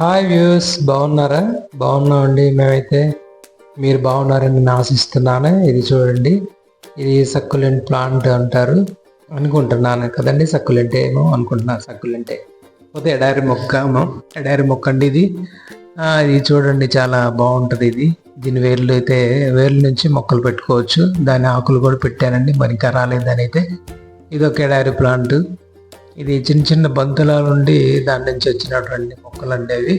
Hi views, బాగున్నారా? బాగున్నామండి మేమైతే. మీరు బాగున్నారని నేను ఆశిస్తున్నాను. ఇది చూడండి, ఇది సక్యులెంట్ ప్లాంట్ అంటారు అనుకుంటున్నాను కదండి. సక్యులెంట్ ఏమో అనుకుంటున్నాను. సక్యులెంటే పోతే ఎడారి మొక్క అండి ఇది. ఇది చూడండి, చాలా బాగుంటుంది ఇది. దీని వేర్ల నుంచి మొక్కలు పెట్టుకోవచ్చు. దాని ఆకులు కూడా పెట్టానండి, మరి ఇంకా రాలేదని అయితే. ఇది ఒక ఎడారి ప్లాంట్. ఇది చిన్న చిన్న బంతుల నుండి దాని నుంచి వచ్చినటువంటి మొక్కలు ఉండేవి.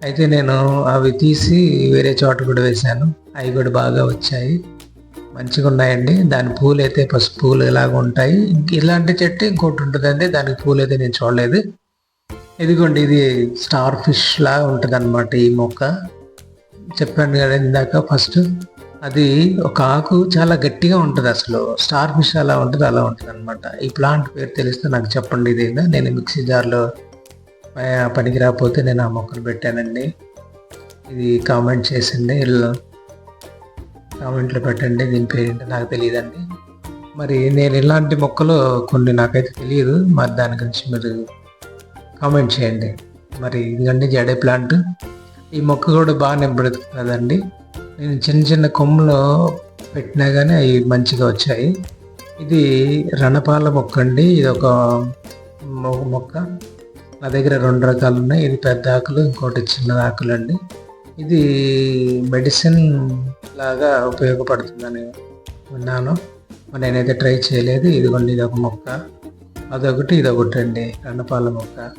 అయితే నేను అవి తీసి వేరే చోట కూడా వేశాను. అవి కూడా బాగా వచ్చాయి, మంచిగా ఉన్నాయండి. దాని పూలు అయితే పసుపు పూలు ఇలాగ ఉంటాయి. ఇలాంటి చెట్టు ఇంకోటి ఉంటుందండి, దానికి పూలు అయితే నేను చూడలేదు. ఇదిగోండి, ఇది స్టార్ ఫిష్ లాగా ఉంటుంది అనమాట ఈ మొక్క. చెప్పాను కదా ఇందాక ఫస్ట్, అది ఒక ఆకు చాలా గట్టిగా ఉంటుంది. అసలు స్టార్ ఫిష్ అలా ఉంటుంది, అలా ఉంటుంది అనమాట. ఈ ప్లాంట్ పేరు తెలిస్తే నాకు చెప్పండి. ఇదేనా నేను మిక్సీ జార్లో పనికి రాకపోతే నేను ఆ మొక్కలు పెట్టానండి. ఇది కామెంట్ చేసింది, కామెంట్లో పెట్టండి. దీని పేరు ఏంటో నాకు తెలియదండి. మరి నేను ఇలాంటి మొక్కలు కొన్ని నాకైతే తెలియదు, మరి దాని గురించి మీరు కామెంట్ చేయండి. మరి ఇదండి జడే ప్లాంట్. ఈ మొక్క కూడా బాగానే బ్రతుకుతుందండి. నేను చిన్న చిన్న కొమ్మలు పెట్టినా కానీ అవి మంచిగా వచ్చాయి. ఇది రణపాల మొక్క అండి. ఇది ఒక మొక్క. నా దగ్గర 2 రకాలు ఉన్నాయి. ఇది పెద్ద ఆకులు, ఇంకోటి చిన్న ఆకులు అండి. ఇది మెడిసిన్ లాగా ఉపయోగపడుతుందని విన్నాను, మరి నేనైతే ట్రై చేయలేదు. ఇదిగోండి, ఇది ఒక మొక్క. అదొకటి, ఇదొకటి అండి, రణపాల మొక్క.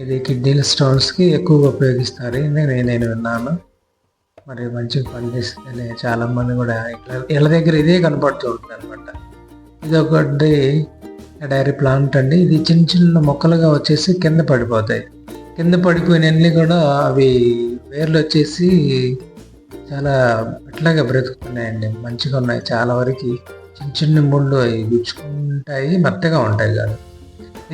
ఇది కిడ్నీల స్టోన్స్కి ఎక్కువగా ఉపయోగిస్తారు నేను విన్నాను. మరి మంచిగా పనిచేస్తుంది. చాలా మంది కూడా ఇళ్ళ దగ్గర ఇదే కనపడుతూ ఉంటుంది అనమాట. ఇది ఒకటి ఎడారి ప్లాంట్ అండి. ఇది చిన్న చిన్న మొక్కలుగా వచ్చేసి కింద పడిపోతాయి. కింద పడిపోయినన్ని కూడా అవి వేర్లు వచ్చేసి చాలా అట్లాగే బ్రతుకుతున్నాయండి, మంచిగా ఉన్నాయి. చాలా వరకు చిన్న చిన్న ముళ్ళు అవి గుచ్చుకుంటాయి, మెత్తగా ఉంటాయి కాదు.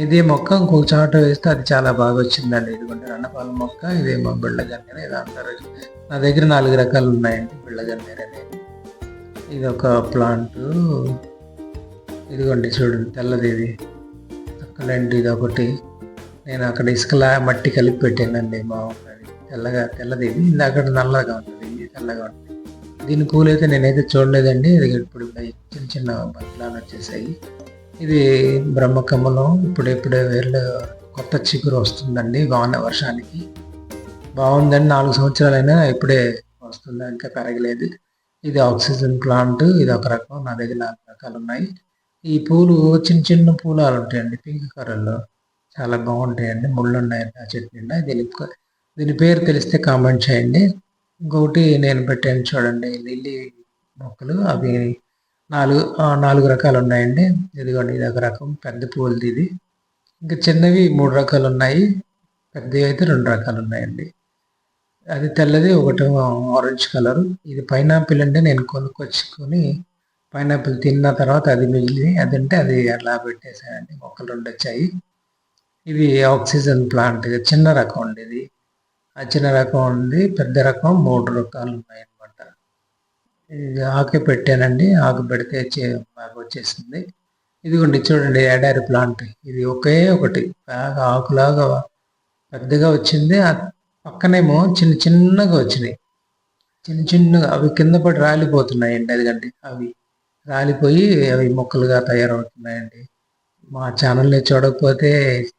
ఇదే మొక్క ఇంకొక చాట వేస్తే అది చాలా బాగా వచ్చిందండి. ఇదిగోండి రణపాల మొక్క. ఇదేమో బిళ్ళగన్నేరు ఏదో అంటారు. నా దగ్గర 4 రకాలు ఉన్నాయండి బిళ్ళగన్నేరు అనేది. ఇది ఒక ప్లాంట్. ఇదిగోండి చూడండి, తెల్లది. ఇది తక్కువలేండి. ఇది ఒకటి నేను అక్కడ ఇసుకలా మట్టి కలిపి పెట్టానండి. బాగుంటుంది, తెల్లది. ఇది అక్కడ నల్లగా ఉంటుంది, ఇది తెల్లగా ఉంటుంది. దీని పూలు అయితే నేనైతే చూడలేదండి. ఇది ఇప్పుడు చిన్న చిన్న బట్టలాలు వచ్చేసాయి. ఇది బ్రహ్మకమలం. ఇప్పుడే వేర్లు కొత్త చిగురు వస్తుందండి వర్షానికి. బాగుందండి. 4 సంవత్సరాలైనా ఇప్పుడే వస్తుంది, ఇంకా పెరగలేదు. ఇది ఆక్సిజన్ ప్లాంట్. ఇది ఒక రకం. నా దగ్గర 4 రకాలు ఉన్నాయి. ఈ పూలు చిన్న చిన్న పూలాలు ఉంటాయండి, పింక్ కలర్లో, చాలా బాగుంటాయండి. ముళ్ళు ఉన్నాయండి ఆ చెట్టు నిండా. దీని పేరు తెలిస్తే కామెంట్ చేయండి. ఇంకొకటి నేను పెట్టాను చూడండి, లిల్లీ మొక్కలు. అవి 4 రకాలు ఉన్నాయండి. ఇదిగోండి, ఇది ఒక రకం పెద్ద పూలది. ఇది ఇంకా చిన్నవి 3 రకాలు ఉన్నాయి, పెద్దవి అయితే 2 రకాలు ఉన్నాయండి. అది తెల్లది, ఒకటి ఆరెంజ్ కలర్. ఇది పైనాపిల్ అండి. నేను కొనుక్కొచ్చుకొని పైనాపిల్ తిన్న తర్వాత అది మిగిలి అదంటే అది అలా పెట్టేసానండి. మొక్కలు 2 వచ్చాయి. ఇది ఆక్సిజన్ ప్లాంట్, చిన్న రకం అండి. ఇది ఆ చిన్న రకం ఉంది. పెద్ద రకం 3 రకాలు ఉన్నాయన్నమాట. ఇది ఆకు పెట్టానండి. ఆకు పెడితే బాగా వచ్చేసింది. ఇదిగోండి చూడండి, ఎడారి ప్లాంట్. ఇది ఒకే ఒకటి బాగా ఆకులాగా పెద్దగా వచ్చింది. ఆ పక్కనేమో చిన్న చిన్నగా వచ్చినాయి, చిన్నగా. అవి కింద పడి రాలిపోతున్నాయండి. అదిగండి, అవి రాలిపోయి అవి మొక్కలుగా తయారవుతున్నాయండి. మా ఛానల్ని చూడకపోతే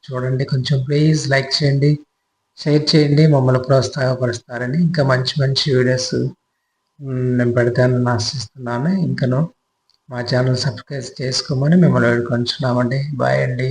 చూడండి, కొంచెం ప్లీజ్ లైక్ చేయండి, షేర్ చేయండి. మమ్మల్ని ప్రోత్సాహపరుస్తారని. ఇంకా మంచి మంచి వీడియోస్ నేను పెడతానని ఆశిస్తున్నాను. ఇంకను మా ఛానల్ సబ్స్క్రైబ్ చేసుకోమని మిమ్మల్ని వేడుకొంచున్నామండి. బాయ్ అండి.